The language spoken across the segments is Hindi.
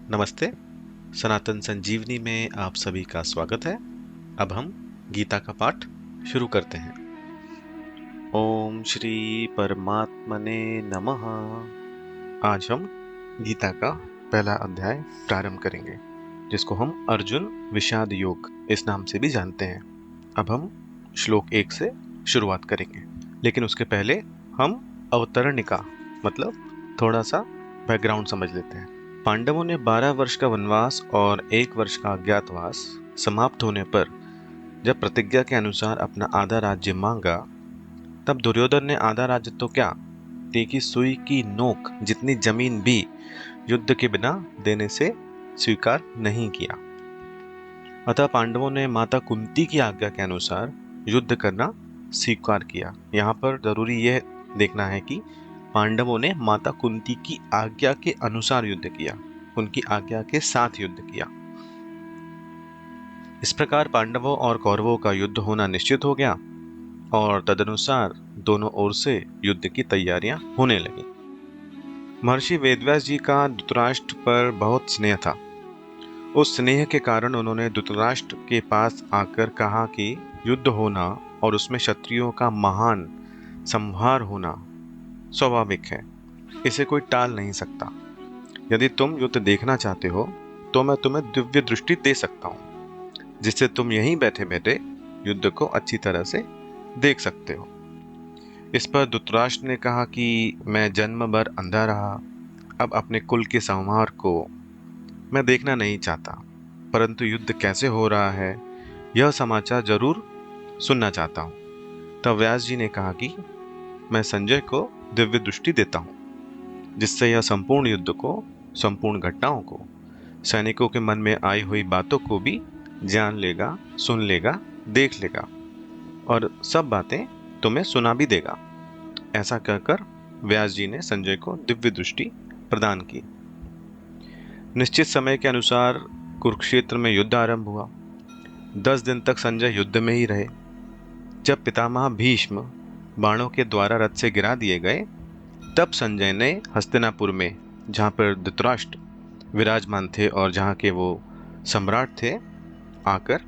नमस्ते। सनातन संजीवनी में आप सभी का स्वागत है। अब हम गीता का पाठ शुरू करते हैं। ओम श्री परमात्मने नमः। आज हम गीता का पहला अध्याय प्रारंभ करेंगे, जिसको हम अर्जुन विषाद योग इस नाम से भी जानते हैं। अब हम श्लोक 1 से शुरुआत करेंगे, लेकिन उसके पहले हम अवतरणिका मतलब थोड़ा सा बैकग्राउंड समझ लेते हैं। पांडवों ने 12 वर्ष का वनवास और 1 वर्ष का अज्ञातवास समाप्त होने पर जब प्रतिज्ञा के अनुसार अपना आधा राज्य मांगा, तब दुर्योधन ने आधा राज्य तो क्या, तीखी सुई की नोक जितनी जमीन भी युद्ध के बिना देने से स्वीकार नहीं किया। अतः पांडवों ने माता कुंती की आज्ञा के अनुसार युद्ध करना स्वीकार किया। यहाँ पर जरूरी यह देखना है कि पांडवों ने माता कुंती की आज्ञा के अनुसार युद्ध किया, उनकी आज्ञा के साथ युद्ध किया। इस प्रकार पांडवों और कौरवों का युद्ध होना निश्चित हो गया और तदनुसार दोनों ओर से युद्ध की तैयारियां होने लगी। महर्षि वेदव्यास जी का धृतराष्ट्र पर बहुत स्नेह था। उस स्नेह के कारण उन्होंने धृतराष्ट्र के पास आकर कहा कि युद्ध होना और उसमें क्षत्रियों का महान संहार होना स्वाभाविक है, इसे कोई टाल नहीं सकता। यदि तुम युद्ध देखना चाहते हो तो मैं तुम्हें दिव्य दृष्टि दे सकता हूँ, जिससे तुम यहीं बैठे बैठे युद्ध को अच्छी तरह से देख सकते हो। इस पर धृतराष्ट्र ने कहा कि मैं जन्म भर अंधा रहा, अब अपने कुल के संहार को मैं देखना नहीं चाहता, परंतु युद्ध कैसे हो रहा है यह समाचार जरूर सुनना चाहता हूँ। तब व्यास जी ने कहा कि मैं संजय को दिव्य दृष्टि देता हूँ, जिससे यह संपूर्ण युद्ध को, संपूर्ण घटनाओं को, सैनिकों के मन में आई हुई बातों को भी जान लेगा, सुन लेगा, देख लेगा और सब बातें तुम्हें सुना भी देगा। ऐसा कहकर व्यास जी ने संजय को दिव्य दृष्टि प्रदान की। निश्चित समय के अनुसार कुरुक्षेत्र में युद्ध आरंभ हुआ। 10 दिन तक संजय युद्ध में ही रहे। जब पितामह भीष्म बाणों के द्वारा रथ से गिरा दिए गए, तब संजय ने हस्तिनापुर में, जहां पर धृतराष्ट्र विराजमान थे और जहां के वो सम्राट थे, आकर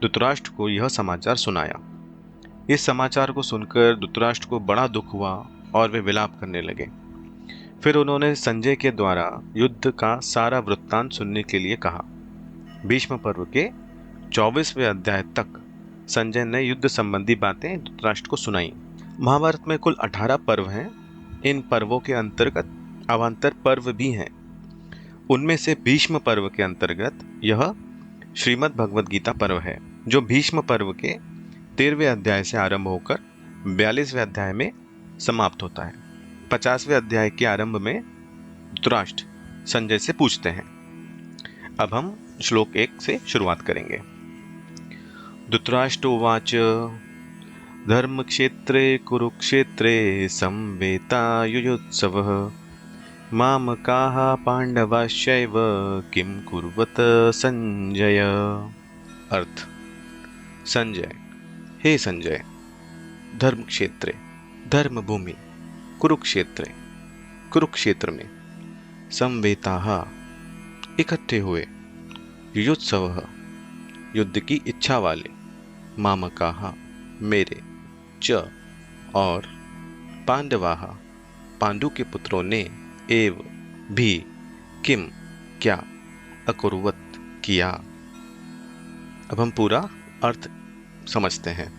धृतराष्ट्र को यह समाचार सुनाया। इस समाचार को सुनकर धृतराष्ट्र को बड़ा दुख हुआ और वे विलाप करने लगे। फिर उन्होंने संजय के द्वारा युद्ध का सारा वृत्तांत सुनने के लिए कहा। भीष्म पर्व के 24वें अध्याय तक संजय ने युद्ध संबंधी बातें धृतराष्ट्र को सुनाई। महाभारत में कुल 18 पर्व हैं। इन पर्वों के अंतर्गत अवान्तर पर्व भी हैं। उनमें से भीष्म पर्व के अंतर्गत यह श्रीमद् भगवद गीता पर्व है, जो भीष्म पर्व के 13वें अध्याय से आरंभ होकर 42वें अध्याय में समाप्त होता है। 50वें अध्याय के आरंभ में धृतराष्ट्र संजय से पूछते हैं। अब हम श्लोक 1 से शुरुआत करेंगे। धृतराष्ट्र उवाच धर्मक्षेत्रे कुरुक्षेत्रे संवेतायुयुत्सवः मामकाः पांडवाश्चैव किं कुर्वत संजय। अर्थ: संजय, हे संजय, धर्म क्षेत्रे धर्म भूमि, कुरुक्षेत्रे कुरुक्षेत्र में, संवेताः इकट्ठे हुए, युयुत्सवः युद्ध की इच्छा वाले, मामकाः मेरे, च और पांडवाः पांडु के पुत्रों ने, एव भी, किम क्या, अकुर्वत किया। अब हम पूरा अर्थ समझते हैं।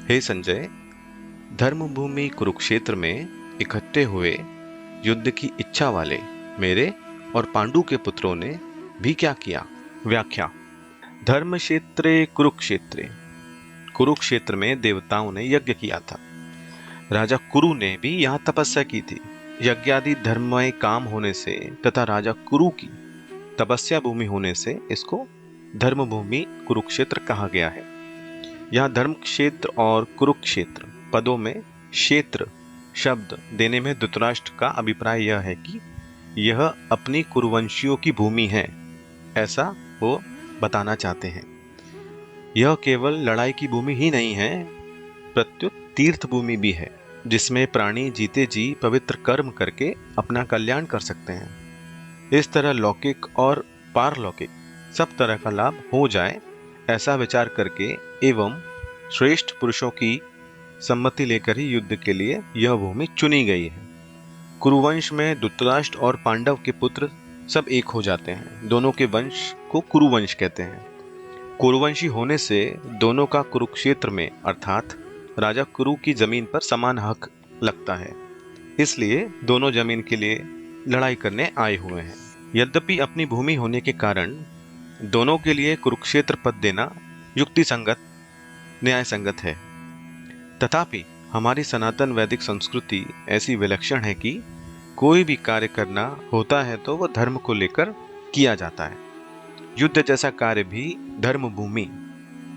हे संजय, धर्मभूमि कुरुक्षेत्र में इकट्ठे हुए युद्ध की इच्छा वाले मेरे और पांडु के पुत्रों ने भी क्या किया। व्याख्या: धर्म क्षेत्रे कुरुक्षेत्रे, कुरुक्षेत्र में देवताओं ने यज्ञ किया था। राजा कुरु ने भी यहाँ तपस्या की थी। यज्ञादि धर्ममय काम होने से तथा राजा कुरु की तपस्या भूमि होने से इसको धर्मभूमि कुरुक्षेत्र कहा गया है। यहाँ धर्म क्षेत्र और कुरुक्षेत्र पदों में क्षेत्र शब्द देने में धृतराष्ट्र का अभिप्राय यह है कि यह अपनी कुरुवंशियों की भूमि है, ऐसा वो बताना चाहते हैं। यह केवल लड़ाई की भूमि ही नहीं है, प्रत्युत तीर्थ भूमि भी है, जिसमें प्राणी जीते जी पवित्र कर्म करके अपना कल्याण कर सकते हैं। इस तरह लौकिक और पारलौकिक सब तरह का लाभ हो जाए, ऐसा विचार करके एवं श्रेष्ठ पुरुषों की सम्मति लेकर ही युद्ध के लिए यह भूमि चुनी गई है। कुरुवंश में धृतराष्ट्र और पांडव के पुत्र सब एक हो जाते हैं। दोनों के वंश को कुरुवंश कहते हैं। कुरुवंशी होने से दोनों का कुरुक्षेत्र में अर्थात राजा कुरु की जमीन पर समान हक लगता है। इसलिए दोनों जमीन के लिए लड़ाई करने आए हुए हैं। यद्यपि अपनी भूमि होने के कारण दोनों के लिए कुरुक्षेत्र पद देना युक्ति संगत, न्याय संगत है। तथापि हमारी सनातन वैदिक संस्कृति ऐसी विलक्षण है कि कोई भी कार्य करना होता है तो वह धर्म को लेकर किया जाता है। युद्ध जैसा कार्य भी धर्म भूमि,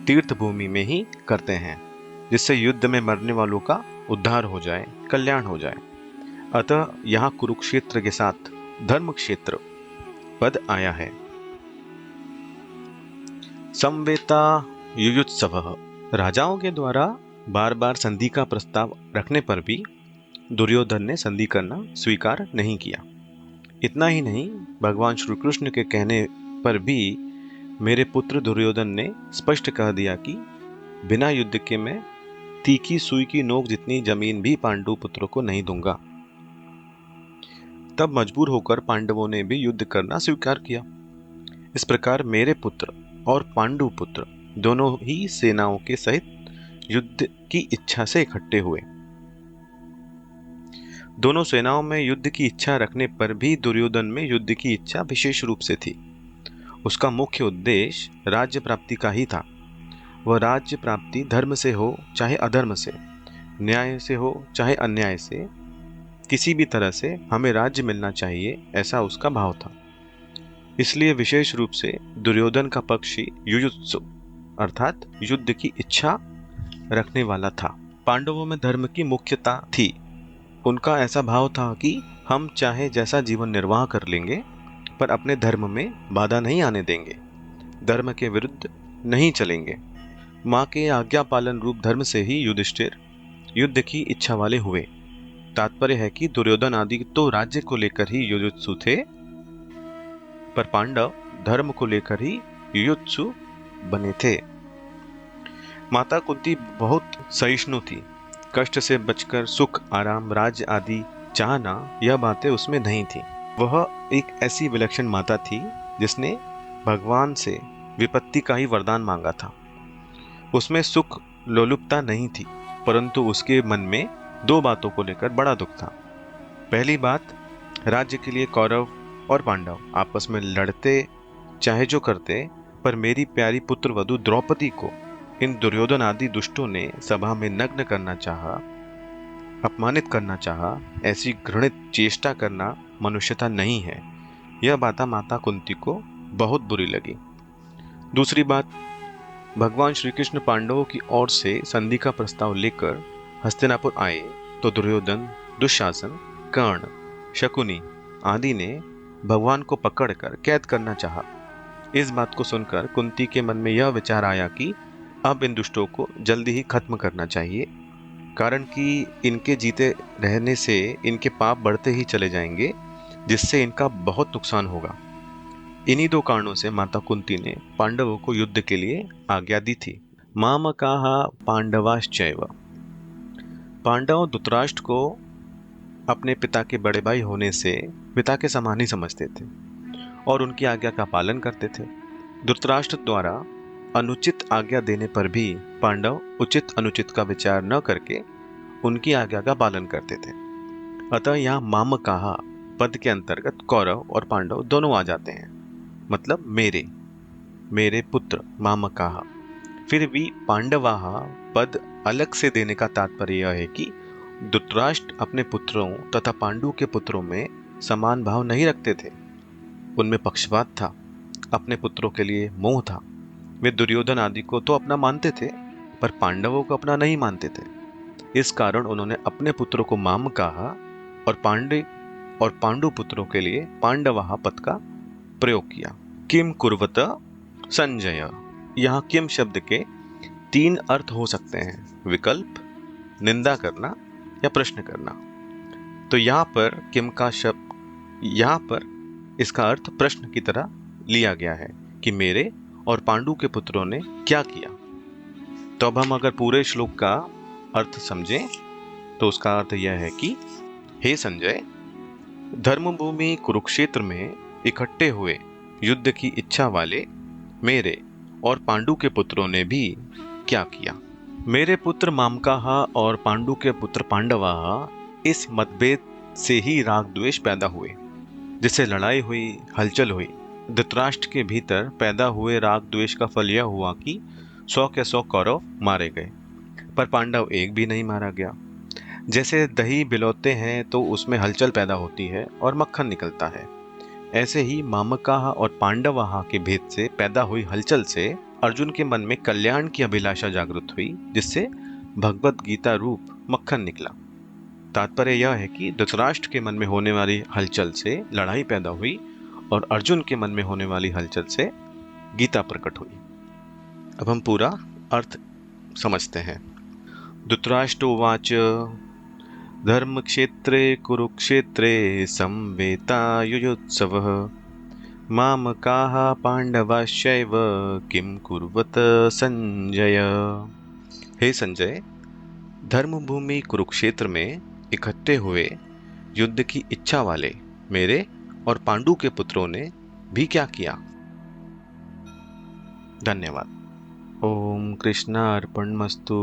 तीर्थ भूमि में ही करते हैं, जिससे युद्ध में मरने वालों का उद्धार हो जाए, कल्याण हो जाए। अतः यहाँ कुरुक्षेत्र के साथ धर्म क्षेत्र पद आया है। समवेता युयुत्सवः। राजाओं के द्वारा बार बार संधि का प्रस्ताव रखने पर भी दुर्योधन ने संधि करना स्वीकार नहीं किया। इतना ही नहीं, भगवान श्री कृष्ण के कहने पर भी मेरे पुत्र दुर्योधन ने स्पष्ट कह दिया कि बिना युद्ध के मैं तीखी सुई की नोक जितनी जमीन भी पांडु पुत्रों को नहीं दूंगा। तब मजबूर होकर पांडवों ने भी युद्ध करना स्वीकार किया। इस प्रकार मेरे पुत्र और पांडु पुत्र दोनों ही सेनाओं के सहित युद्ध की इच्छा से इकट्ठे हुए। दोनों सेनाओं में युद्ध की इच्छा रखने पर भी दुर्योधन में युद्ध की इच्छा विशेष रूप से थी। उसका मुख्य उद्देश्य राज्य प्राप्ति का ही था। वह राज्य प्राप्ति धर्म से हो चाहे अधर्म से, न्याय से हो चाहे अन्याय से, किसी भी तरह से हमें राज्य मिलना चाहिए, ऐसा उसका भाव था। इसलिए विशेष रूप से दुर्योधन का पक्ष ही युयुत्सु अर्थात युद्ध की इच्छा रखने वाला था। पांडवों में धर्म की मुख्यता थी। उनका ऐसा भाव था कि हम चाहे जैसा जीवन निर्वाह कर लेंगे, पर अपने धर्म में बाधा नहीं आने देंगे, धर्म के विरुद्ध नहीं चलेंगे। माँ के आज्ञा पालन रूप धर्म से ही युधिष्ठिर युद्ध की इच्छा वाले हुए। तात्पर्य है कि दुर्योधन आदि तो राज्य को लेकर ही युयुत्सु थे, पर पांडव धर्म को लेकर ही युयुत्सु बने थे। माता कुंती बहुत सहिष्णु थी। कष्ट से बचकर सुख, आराम, राज्य आदि चाहना, यह बातें उसमें नहीं थी। वह एक ऐसी विलक्षण माता थी जिसने भगवान से विपत्ति का ही वरदान मांगा था। उसमें सुख लोलुपता नहीं थी, परंतु उसके मन में दो बातों को लेकर बड़ा दुख था। पहली बात, राज्य के लिए कौरव और पांडव आपस में लड़ते चाहे जो करते, पर मेरी प्यारी पुत्र वधु द्रौपदी को इन दुर्योधन आदि दुष्टों ने सभा में नग्न करना चाहा, अपमानित करना चाहा। ऐसी घृणित चेष्टा करना मनुष्यता नहीं है। यह बात माता कुंती को बहुत बुरी लगी। दूसरी बात, भगवान श्री कृष्ण पांडवों की ओर से संधि का प्रस्ताव लेकर हस्तिनापुर आए तो दुर्योधन, दुशासन, कर्ण, शकुनी आदि ने भगवान को पकड़कर कैद करना चाहा। इस बात को सुनकर कुंती के मन में यह विचार आया कि अब इन दुष्टों को जल्दी ही खत्म करना चाहिए, कारण कि इनके जीते रहने से इनके पाप बढ़ते ही चले जाएंगे, जिससे इनका बहुत नुकसान होगा। इन्हीं दो कारणों से माता कुंती ने पांडवों को युद्ध के लिए आज्ञा दी थी। मामकाः पांडवाश्चैव। पांडव धृतराष्ट्र को अपने पिता के बड़े भाई होने से पिता के समान ही समझते थे और उनकी आज्ञा का पालन करते थे। धृतराष्ट्र द्वारा अनुचित आज्ञा देने पर भी पांडव उचित अनुचित का विचार न करके उनकी आज्ञा का पालन करते थे। अतः यहाँ मामकाः पद के अंतर्गत कौरव और पांडव दोनों आ जाते हैं, मतलब मेरे पुत्र मामकाः। फिर भी पांडवाः पद अलग से देने का तात्पर्य यह है कि धृतराष्ट्र अपने पुत्रों तथा पांडु के पुत्रों में समान भाव नहीं रखते थे। उनमें पक्षपात था, अपने पुत्रों के लिए मोह था। वे दुर्योधन आदि को तो अपना मानते थे, पर पांडवों को अपना नहीं मानते थे। इस कारण उन्होंने अपने पुत्रों को मामकाः और पांडु पुत्रों के लिए पांडवाः पद का प्रयोग किया। किम कुर्वत संजय। यहाँ किम शब्द के तीन अर्थ हो सकते हैं, विकल्प, निंदा करना या प्रश्न करना। तो यहाँ पर किम का शब्द, यहाँ पर इसका अर्थ प्रश्न की तरह लिया गया है कि मेरे और पांडु के पुत्रों ने क्या किया। तो अब हम अगर पूरे श्लोक का अर्थ समझें तो उसका अर्थ यह है कि हे संजय, धर्मभूमि कुरुक्षेत्र में इकट्ठे हुए युद्ध की इच्छा वाले मेरे और पांडु के पुत्रों ने भी क्या किया। मेरे पुत्र मामकाह और पांडु के पुत्र पांडवाह इस मतभेद से ही राग द्वेष पैदा हुए, जिससे लड़ाई हुई, हलचल हुई। धृतराष्ट्र के भीतर पैदा हुए राग द्वेष का फल यह हुआ कि 100 के 100 कौरव मारे गए, पर पांडव एक भी नहीं मारा गया। जैसे दही बिलौते हैं तो उसमें हलचल पैदा होती है और मक्खन निकलता है, ऐसे ही मामकाह और पांडवाह के भेद से पैदा हुई हलचल से अर्जुन के मन में कल्याण की अभिलाषा जागृत हुई, जिससे भगवत गीता रूप मक्खन निकला। तात्पर्य यह है कि धृतराष्ट्र के मन में होने वाली हलचल से लड़ाई पैदा हुई और अर्जुन के मन में होने वाली हलचल से गीता प्रकट हुई। अब हम पूरा अर्थ समझते हैं। धृतराष्ट्रोवाच धर्मक्षेत्रे कुरुक्षेत्रे संवेतायुयुत्सवः मामकाः पांडवाश्चैव किं कुर्वत संजय। हे संजय, धर्मभूमि कुरुक्षेत्र में इकट्ठे हुए युद्ध की इच्छा वाले मेरे और पांडु के पुत्रों ने भी क्या किया। धन्यवाद। ओम कृष्णार्पणमस्तु।